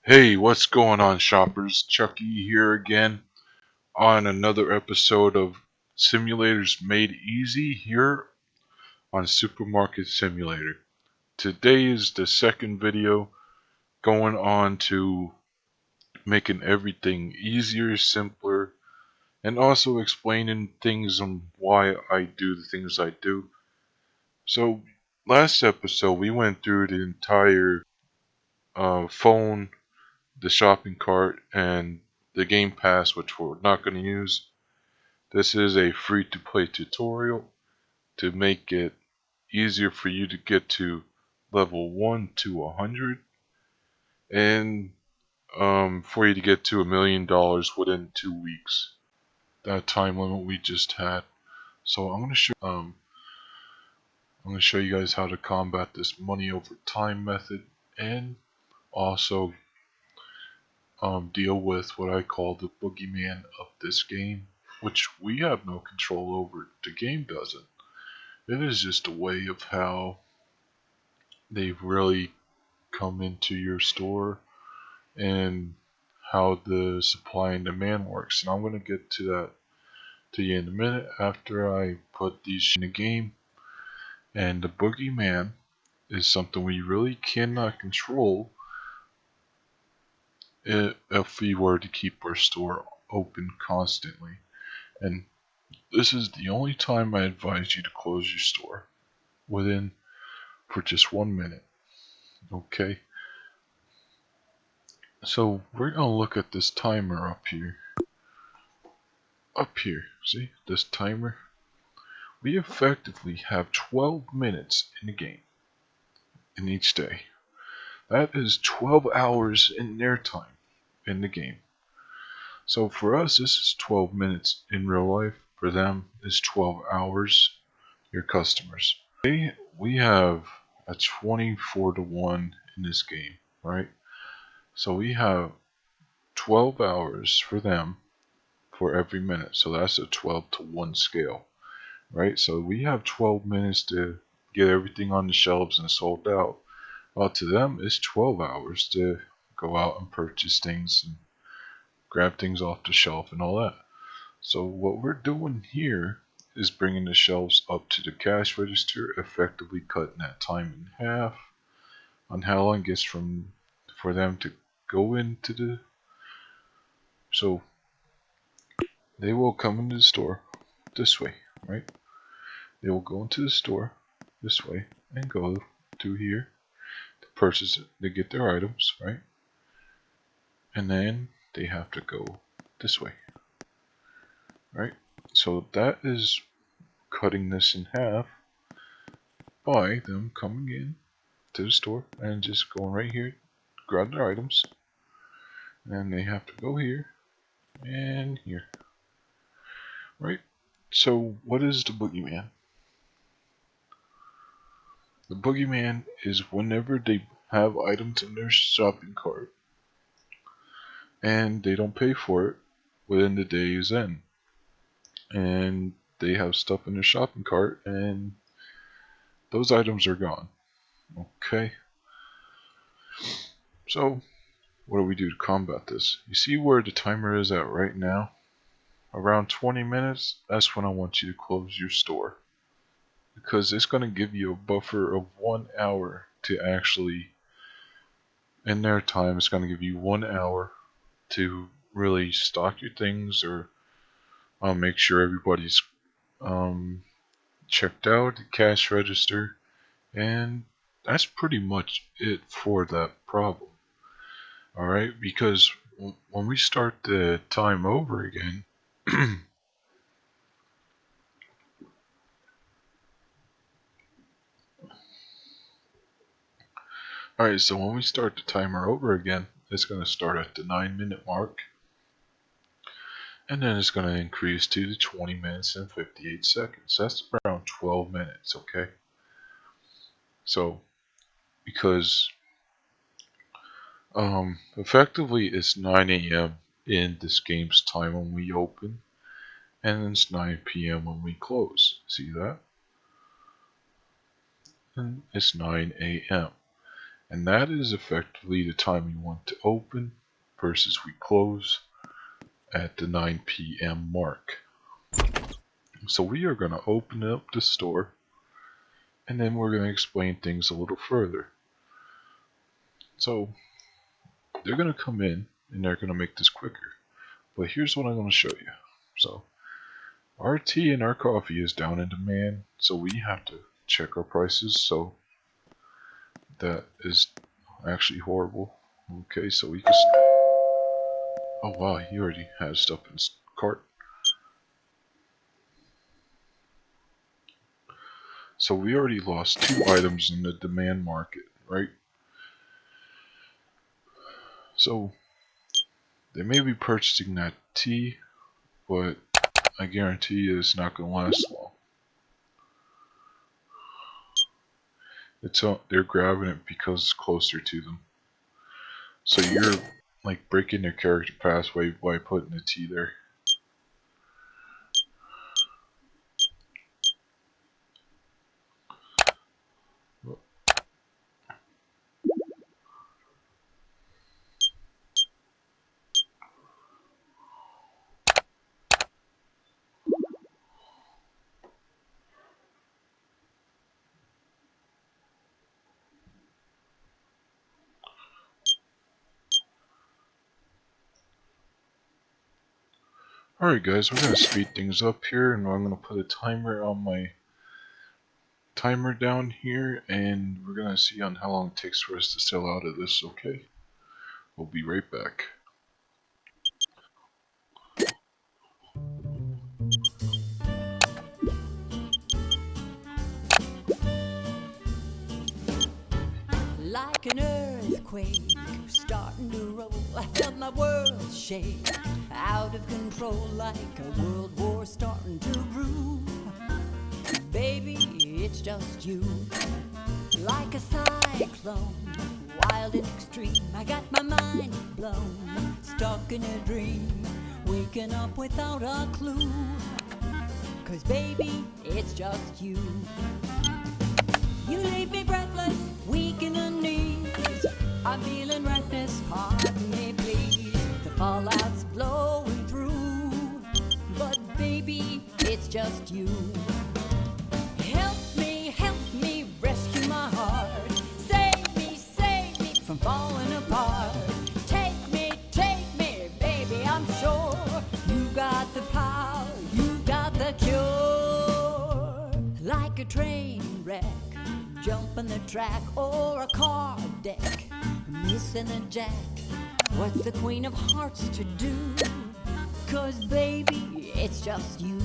Hey, what's going on, shoppers? Chucky here again on another episode of Simulators Made Easy here on Supermarket Simulator. Today is the second video going on to making everything easier, simpler, and also explaining things on why I do the things I do. So, last episode we went through the entire phone, the shopping cart, and the Game Pass, which we're not going to use. This is a free to play tutorial to make it easier for you to get to level 1 to 100 and for you to get to $1,000,000 within 2 weeks. That time limit we just had. So I'm going to show you guys how to combat this money over time method and also deal with what I call the boogeyman of this game, which we have no control over. The game doesn't. It is just a way of how they've really come into your store and how the supply and demand works. And I'm going to get to that to you in a minute after I put these in the game. And the boogeyman is something we really cannot control if we were to keep our store open constantly. And this is the only time I advise you to close your store within for just 1 minute. Okay? So we're going to look at this timer up here. Up here, see this timer? We effectively have 12 minutes in the game in each day. That is 12 hours in their time in the game. So for us, this is 12 minutes in real life. For them, it's 12 hours, your customers. We have a 24 to 1 in this game, right? So we have 12 hours for them for every minute. So that's a 12 to 1 scale, right? So we have 12 minutes to get everything on the shelves and sold out. Well, to them, it's 12 hours to go out and purchase things and grab things off the shelf and all that. So what we're doing here is bringing the shelves up to the cash register, effectively cutting that time in half on how long it gets for them to go into the. So they will come into the store this way, right? They will go into the store this way and go to here to purchase it. They get their items, right? And then they have to go this way, right? So that is cutting this in half by them coming in to the store and just going right here, grab their items, and they have to go here and here, right? So what is the boogeyman? The boogeyman is whenever they have items in their shopping cart and they don't pay for it within the day's end, and they have stuff in their shopping cart and those items are gone. Okay, so what do we do to combat this? You see where the timer is at right now? Around 20 minutes, that's when I want you to close your store, because it's going to give you a buffer of 1 hour to actually, in their time, it's going to give you 1 hour to really stock your things or make sure everybody's checked out, cash register, and that's pretty much it for that problem. Alright, because when we start the time over again, alright, so when we start the timer over again, it's going to start at the 9-minute mark, and then it's going to increase to the 20 minutes and 58 seconds. That's around 12 minutes, okay? So, because effectively it's 9 a.m. in this game's time when we open, and it's 9 p.m. when we close. See that? And it's 9 a.m. And that is effectively the time we want to open versus we close at the 9 p.m. mark. So we are going to open up the store, and then we're going to explain things a little further. So they're going to come in and they're going to make this quicker. But here's what I'm going to show you. So our tea and our coffee is down in demand, so we have to check our prices. So that is actually horrible. Okay, so we can. Oh wow, he already has stuff in his cart. So we already lost 2 items in the demand market, right? So they may be purchasing that tea, but I guarantee you it's not going to last long. They're grabbing it because it's closer to them. So you're like breaking their character pathway by putting the tea there. Alright guys, we're going to speed things up here, and I'm going to put a timer on my timer down here, and we're going to see on how long it takes for us to sell out of this, okay? We'll be right back. Like an earthquake starting to roll, I felt my world shake, out of control, like a world war starting to brew. Baby, it's just you, like a cyclone, wild and extreme. I got my mind blown, stuck in a dream, waking up without a clue. 'Cause baby, it's just you. You leave me breathless, weak in the knees. I'm feeling reckless, pardon me please. The fallout's blowing through, but baby, it's just you. Help me, rescue my heart. Save me from falling apart. Take me, baby, I'm sure you've got the power, you've got the cure. Like a train wreck, jumping the track, or a car deck, missing a jack. What's the Queen of Hearts to do? 'Cause baby, it's just you.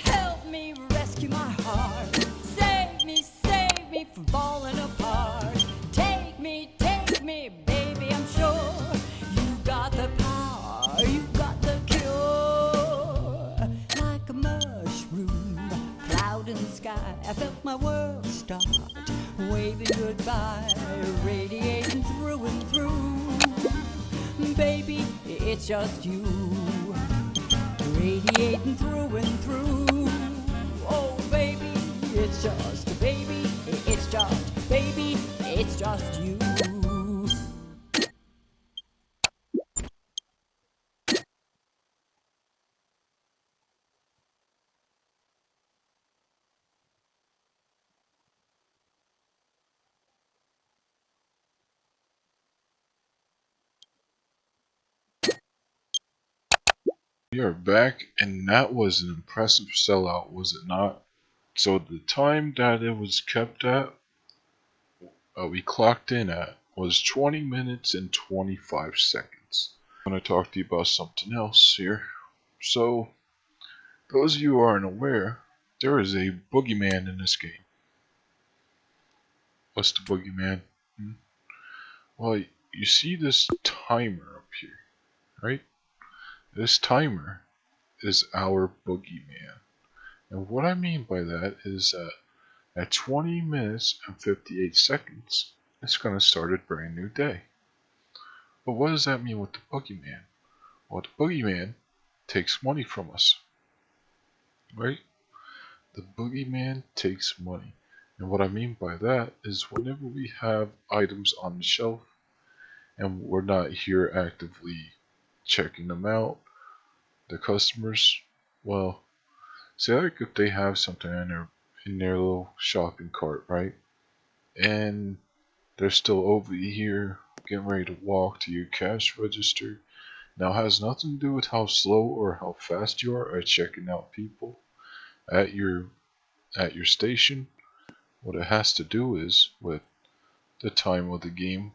Help me, rescue my heart. Save me from falling apart. Take me, baby, I'm sure you've got the power, you've got the cure. Like a mushroom, cloud in the sky, I felt my world start waving goodbye, radiating through and through. Baby, it's just you, radiating through and through. Oh baby, it's just, baby, it's just, baby, it's just you. We are back, and that was an impressive sellout, was it not? So the time that it was kept at, we clocked in at, was 20 minutes and 25 seconds. I'm going to talk to you about something else here. So, those of you who aren't aware, there is a boogeyman in this game. What's the boogeyman? Well, you see this timer up here, right? This timer is our boogeyman. And what I mean by that is that at 20 minutes and 58 seconds, it's going to start a brand new day. But what does that mean with the boogeyman? Well, the boogeyman takes money from us, right? The boogeyman takes money. And what I mean by that is whenever we have items on the shelf and we're not here actively checking them out, the customers, well, say like if they have something in their little shopping cart, right? And they're still over here getting ready to walk to your cash register. Now it has nothing to do with how slow or how fast you are at checking out people at your station. What it has to do is with the time of the game.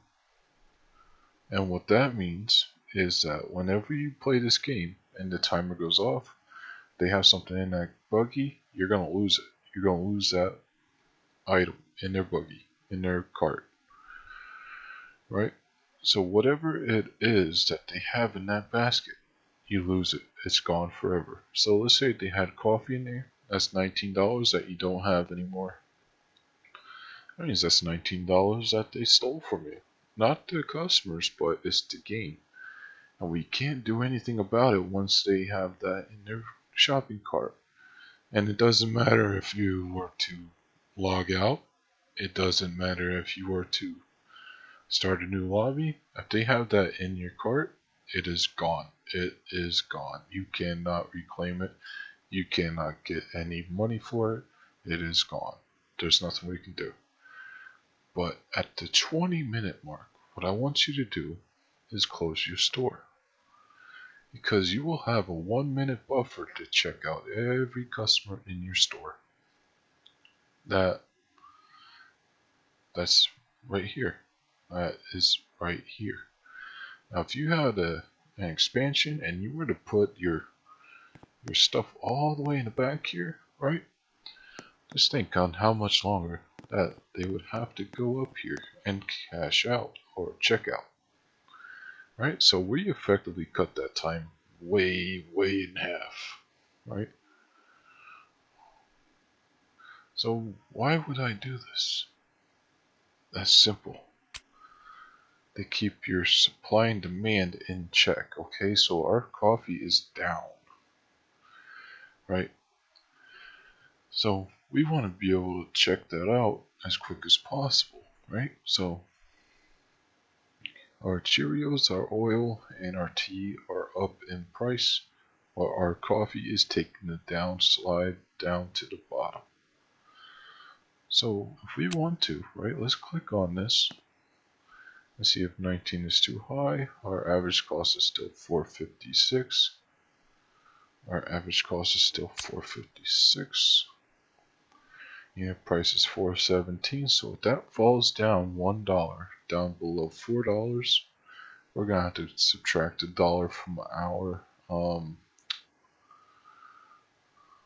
And what that means is that whenever you play this game and the timer goes off, they have something in that buggy, you're gonna lose it. You're gonna lose that item in their buggy, in their cart, right? So whatever it is that they have in that basket, you lose it. It's gone forever. So let's say they had coffee in there. That's $19 that you don't have anymore. That means that's $19 that they stole from you. Not the customers, but it's the game. And we can't do anything about it once they have that in their shopping cart. And it doesn't matter if you were to log out. It doesn't matter if you were to start a new lobby. If they have that in your cart, it is gone. It is gone. You cannot reclaim it. You cannot get any money for it. It is gone. There's nothing we can do. But at the 20-minute mark, what I want you to do is close your store. Because you will have a 1-minute buffer to check out every customer in your store. That's right here. That is right here. Now if you had an expansion and you were to put your stuff all the way in the back here, right? Just think on how much longer that they would have to go up here and cash out or check out. Right? So we effectively cut that time way in half. Right? So why would I do this? That's simple. They keep your supply and demand in check. Okay, so our coffee is down. Right? So we want to be able to check that out as quick as possible. Right? So our Cheerios, our oil, and our tea are up in price, while our coffee is taking a downslide down to the bottom. So if we want to, right, let's click on this. Let's see if 19 is too high. Our average cost is still 456. Our average cost is still 456. Unit price is 417. So if that falls down $1, down below $4, we're gonna have to subtract $1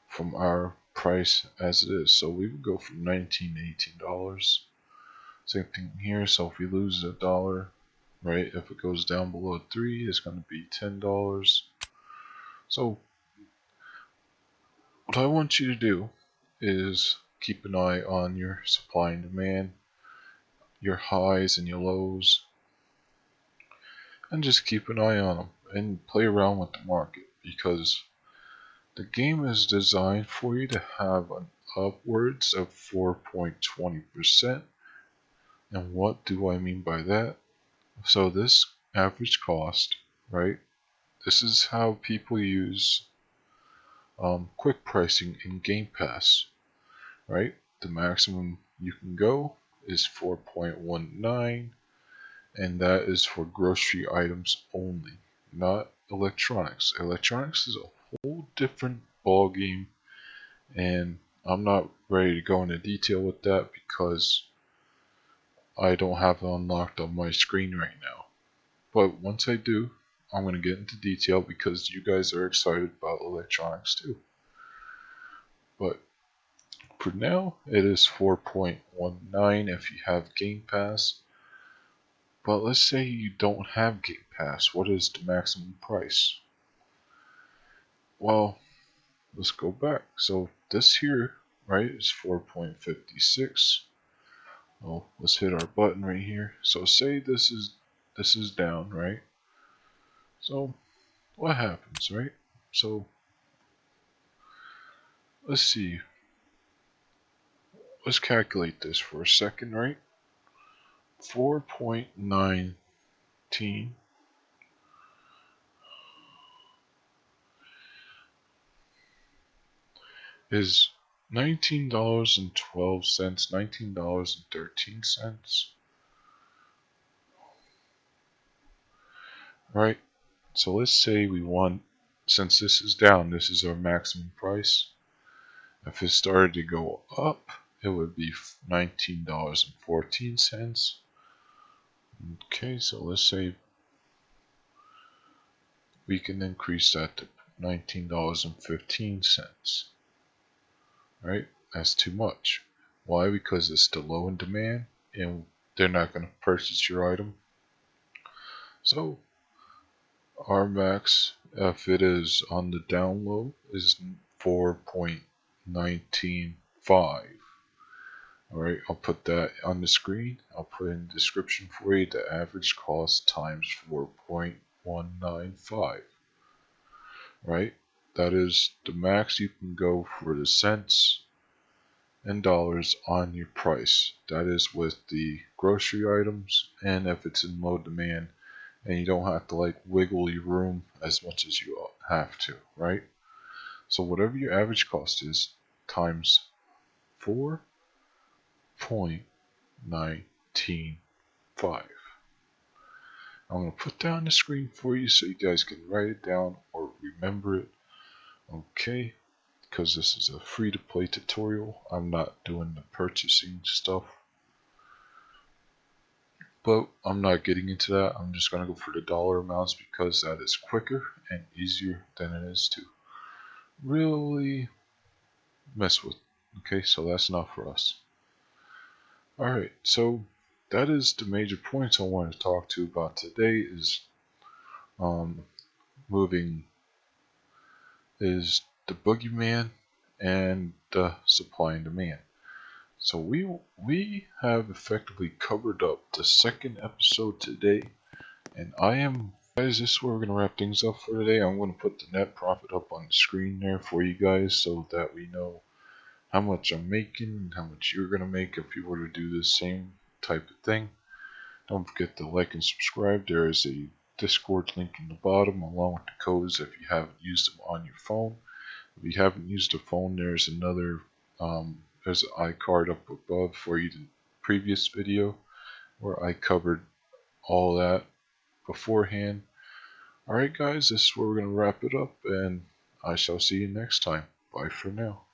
from our price as it is. So we would go from $19 to $18. Same thing here. So if we lose $1, right, if it goes down below 3, it's going to be $10. So what I want you to do is keep an eye on your supply and demand, your highs and your lows, and just keep an eye on them and play around with the market, because the game is designed for you to have an upwards of 4.20%. And what do I mean by that? So this average cost, right? This is how people use quick pricing in Game Pass, right? The maximum you can go is 4.19, and that is for grocery items only, not electronics. Electronics is a whole different ball game, and I'm not ready to go into detail with that because I don't have it unlocked on my screen right now. But once I do, I'm going to get into detail because you guys are excited about electronics too. But for now, it is 4.19 if you have Game Pass. But let's say you don't have Game Pass. What is the maximum price? Well, let's go back. So this here, right, is 4.56. Oh, let's hit our button right here. So say this is down, right? So what happens, right? So let's see. Let's calculate this for a second, right? 4.19 is $19.12, $19.13, right? So let's say we want, since this is down, this is our maximum price. If it started to go up, it would be $19.14. Okay, so let's say we can increase that to $19.15. Right? That's too much. Why? Because it's still low in demand and they're not going to purchase your item. So our max, if it is on the down low, is 4.195. Alright, I'll put that on the screen. I'll put in the description for you the average cost times 4.195. Right? That is the max you can go for the cents and dollars on your price. That is with the grocery items and if it's in low demand and you don't have to like wiggle your room as much as you have to, right? So whatever your average cost is times 4.195. I'm going to put that on the screen for you so you guys can write it down or remember it. Okay, because this is a free to play tutorial. I'm not doing the purchasing stuff. But I'm not getting into that. I'm just going to go for the dollar amounts because that is quicker and easier than it is to really mess with. Okay, so that's not for us. Alright, so that is the major points I wanted to talk to you about today is um, moving is the boogeyman and the supply and demand. So we have effectively covered up the second episode today, and I am, guys, this is where we're gonna wrap things up for today. I'm gonna put the net profit up on the screen there for you guys so that we know how much I'm making and how much you're gonna make if you were to do the same type of thing. Don't forget to like and subscribe. There is a Discord link in the bottom along with the codes if you haven't used them on your phone. If you haven't used a phone, there's another there's an iCard up above for you the previous video where I covered all that beforehand. Alright guys, this is where we're going to wrap it up and I shall see you next time. Bye for now.